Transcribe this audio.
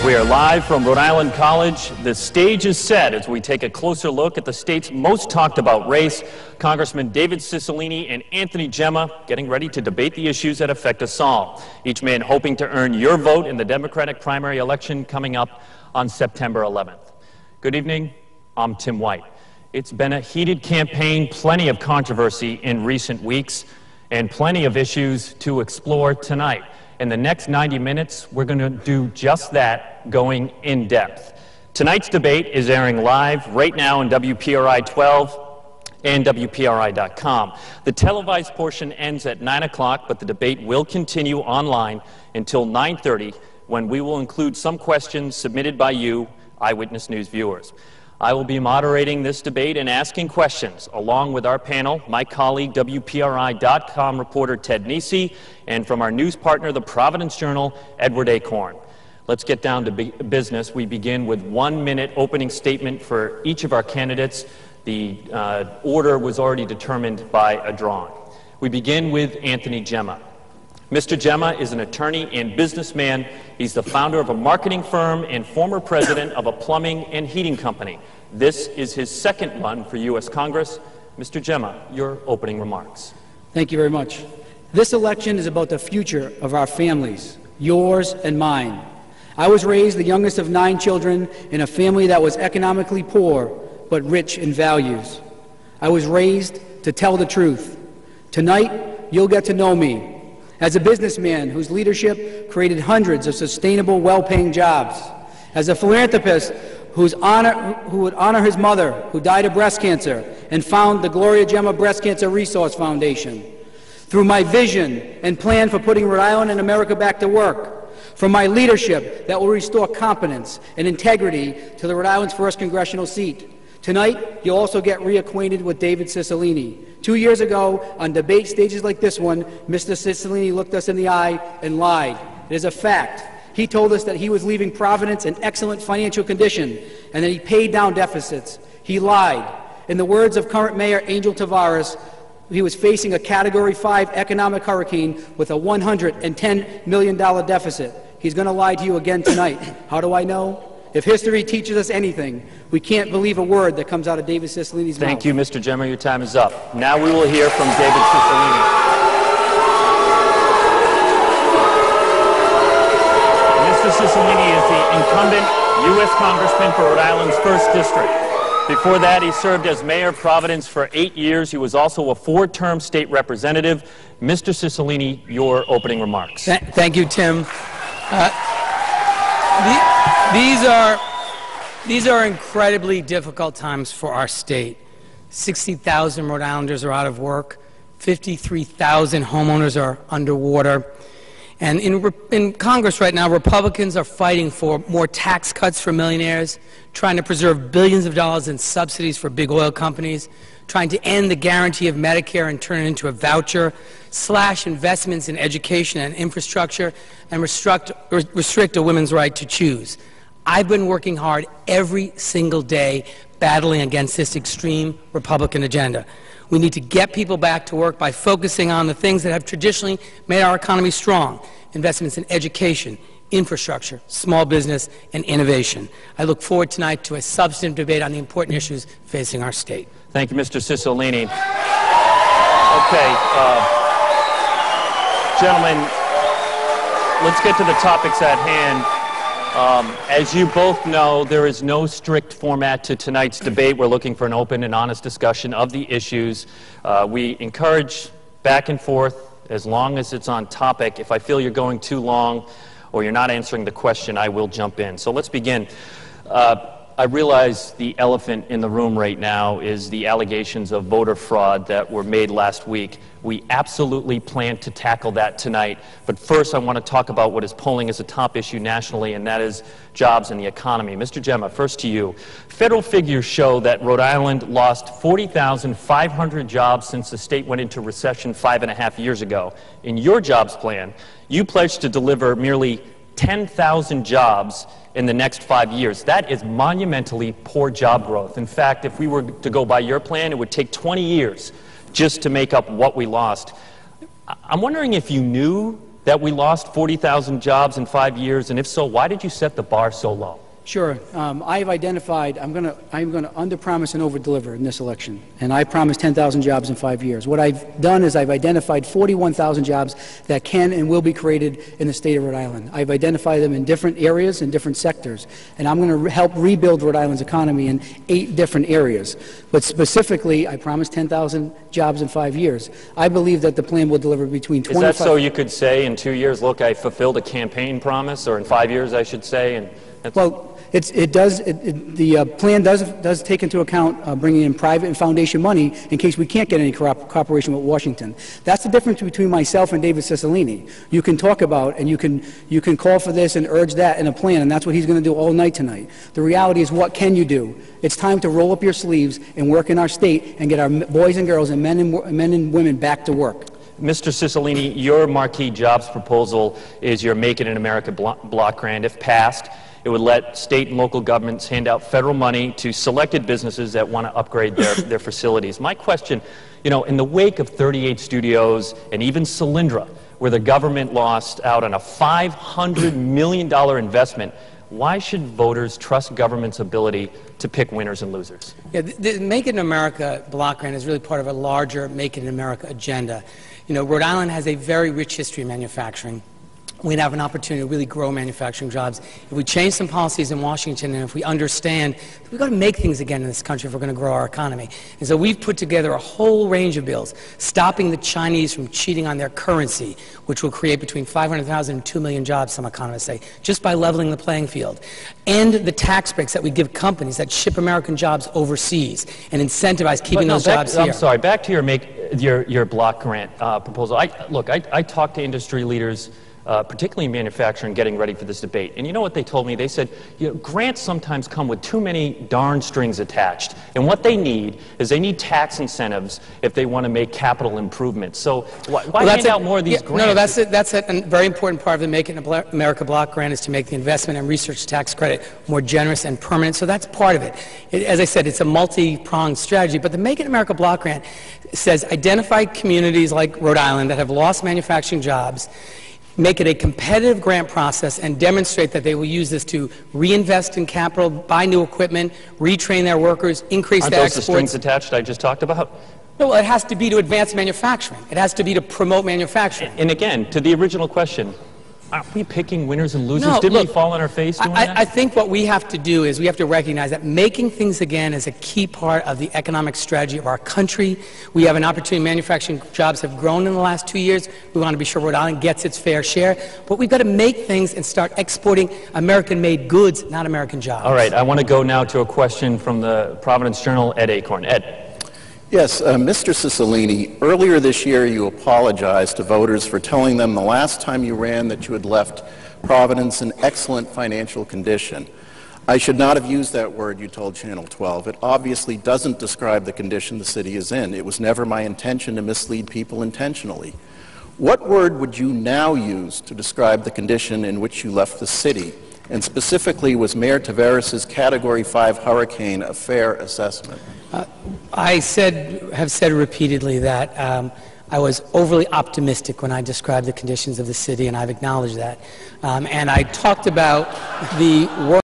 We are live from Rhode Island College. The stage is set as we take a closer look at the state's most talked about race. Congressman David Cicilline and Anthony Gemma getting ready to debate the issues that affect us all. Each man hoping to earn your vote in the Democratic primary election coming up on September 11th. Good evening, I'm Tim White. It's been a heated campaign, plenty of controversy in recent weeks, and plenty of issues to explore tonight. In the next 90 minutes, we're going to do just that, going in depth. Tonight's debate is airing live right now on WPRI 12 and WPRI.com. The televised portion ends at 9 o'clock, but the debate will continue online until 9:30, when we will include some questions submitted by you, Eyewitness News viewers. I will be moderating this debate and asking questions, along with our panel, my colleague, WPRI.com reporter Ted Nesi, and from our news partner, the Providence Journal, Edward Acorn. Let's get down to business. We begin with 1-minute opening statement for each of our candidates. The order was already determined by a drawing. We begin with Anthony Gemma. Mr. Gemma is an attorney and businessman. He's the founder of a marketing firm and former president of a plumbing and heating company. This is his second run for U.S. Congress. Mr. Gemma, your opening remarks. Thank you very much. This election is about the future of our families, yours and mine. I was raised the youngest of 9 children in a family that was economically poor but rich in values. I was raised to tell the truth. Tonight, you'll get to know me as a businessman whose leadership created hundreds of sustainable, well-paying jobs, as a philanthropist who would honor his mother, who died of breast cancer, and found the Gloria Gemma Breast Cancer Resource Foundation, through my vision and plan for putting Rhode Island and America back to work, from my leadership that will restore competence and integrity to the Rhode Island's 1st congressional seat. Tonight, you'll also get reacquainted with David Cicilline. 2 years ago, on debate stages like this one, Mr. Cicilline looked us in the eye and lied. It is a fact. He told us that he was leaving Providence in excellent financial condition and that he paid down deficits. He lied. In the words of current Mayor Angel Tavares, he was facing a Category 5 economic hurricane with a $110 million deficit. He's going to lie to you again tonight. How do I know? If history teaches us anything, we can't believe a word that comes out of David Cicilline's mouth. Thank you, Mr. Gemma. Your time is up. Now we will hear from David Cicilline. Mr. Cicilline is the incumbent U.S. Congressman for Rhode Island's 1st District. Before that, he served as mayor of Providence for 8 years. He was also a 4-term state representative. Mr. Cicilline, your opening remarks. Thank you, Tim. These are incredibly difficult times for our state. 60,000 Rhode Islanders are out of work. 53,000 homeowners are underwater. And in Congress right now, Republicans are fighting for more tax cuts for millionaires, trying to preserve billions of dollars in subsidies for big oil companies, trying to end the guarantee of Medicare and turn it into a voucher, slash investments in education and infrastructure, and restrict a woman's right to choose. I've been working hard every single day battling against this extreme Republican agenda. We need to get people back to work by focusing on the things that have traditionally made our economy strong: investments in education, infrastructure, small business, and innovation. I look forward tonight to a substantive debate on the important issues facing our state. Thank you, Mr. Cicilline. Okay, gentlemen, let's get to the topics at hand. As you both know, there is no strict format to tonight's debate. We're looking for an open and honest discussion of the issues. We encourage back and forth as long as it's on topic. If I feel you're going too long or you're not answering the question, I will jump in. So let's begin. I realize the elephant in the room right now is the allegations of voter fraud that were made last week. We absolutely plan to tackle that tonight. But first, I want to talk about what is polling as a top issue nationally, and that is jobs and the economy. Mr. Gemma, first to you. Federal figures show that Rhode Island lost 40,500 jobs since the state went into recession 5.5 years ago. In your jobs plan, you pledged to deliver merely 10,000 jobs in the next 5 years. That is monumentally poor job growth. In fact, if we were to go by your plan, it would take 20 years just to make up what we lost. I'm wondering if you knew that we lost 40,000 jobs in 5 years? And if so, why did you set the bar so low? Sure. I've identified, I'm going to under-promise and over-deliver in this election. And I promised 10,000 jobs in 5 years. What I've done is I've identified 41,000 jobs that can and will be created in the state of Rhode Island. I've identified them in different areas and different sectors. And I'm going to help rebuild Rhode Island's economy in 8 different areas. But specifically, I promised 10,000 jobs in 5 years. I believe that the plan will deliver between 25... Is that so you could say in 2 years, look, I fulfilled a campaign promise, or in 5 years, I should say? And well, the plan does take into account bringing in private and foundation money in case we can't get any cooperation with Washington. That's the difference between myself and David Cicilline. You can talk about and you can call for this and urge that in a plan, and that's what he's going to do all night tonight. The reality is, what can you do? It's time to roll up your sleeves and work in our state and get our boys and girls and men and women back to work. Mr. Cicilline, your marquee jobs proposal is your Make It in America block grant. If passed, it would let state and local governments hand out federal money to selected businesses that want to upgrade their facilities. My question, in the wake of 38 studios and even Solyndra, where the government lost out on a $500 million investment, why should voters trust government's ability to pick winners and losers? Yeah, the Make It in America block grant is really part of a larger Make It in America agenda. Rhode Island has a very rich history of manufacturing. We'd have an opportunity to really grow manufacturing jobs. If we change some policies in Washington, and if we understand that we've got to make things again in this country if we're going to grow our economy. And so we've put together a whole range of bills, stopping the Chinese from cheating on their currency, which will create between 500,000 and 2 million jobs, some economists say, just by leveling the playing field. And the tax breaks that we give companies that ship American jobs overseas and incentivize keeping those jobs here. I'm sorry, back to your block grant proposal. I talked to industry leaders, particularly in manufacturing, getting ready for this debate. And you know what they told me? They said, grants sometimes come with too many darn strings attached. And what they need is they need tax incentives if they want to make capital improvements. So why hand out more of these grants? No, that's a very important part of the Make It in America block grant, is to make the investment and research tax credit more generous and permanent. So that's part of it. As I said, it's a multi-pronged strategy. But the Make It in America block grant says identify communities like Rhode Island that have lost manufacturing jobs, make it a competitive grant process, and demonstrate that they will use this to reinvest in capital, buy new equipment, retrain their workers, increase their exports. Aren't those the strings attached I just talked about? No, well, it has to be to advance manufacturing. It has to be to promote manufacturing. And again, to the original question, aren't we picking winners and losers? No, Didn't we look, fall on our face doing that? I think what we have to do is we have to recognize that making things again is a key part of the economic strategy of our country. We have an opportunity. Manufacturing jobs have grown in the last 2 years. We want to be sure Rhode Island gets its fair share. But we've got to make things and start exporting American-made goods, not American jobs. All right, I want to go now to a question from the Providence Journal, Ed Acorn. Ed. Yes, Mr. Cicilline, earlier this year you apologized to voters for telling them the last time you ran that you had left Providence in excellent financial condition. I should not have used that word, you told Channel 12. It obviously doesn't describe the condition the city is in. It was never my intention to mislead people intentionally. What word would you now use to describe the condition in which you left the city? And specifically, was Mayor Taveras' Category 5 hurricane a fair assessment? I have said repeatedly that I was overly optimistic when I described the conditions of the city, and I've acknowledged that. And I talked about the work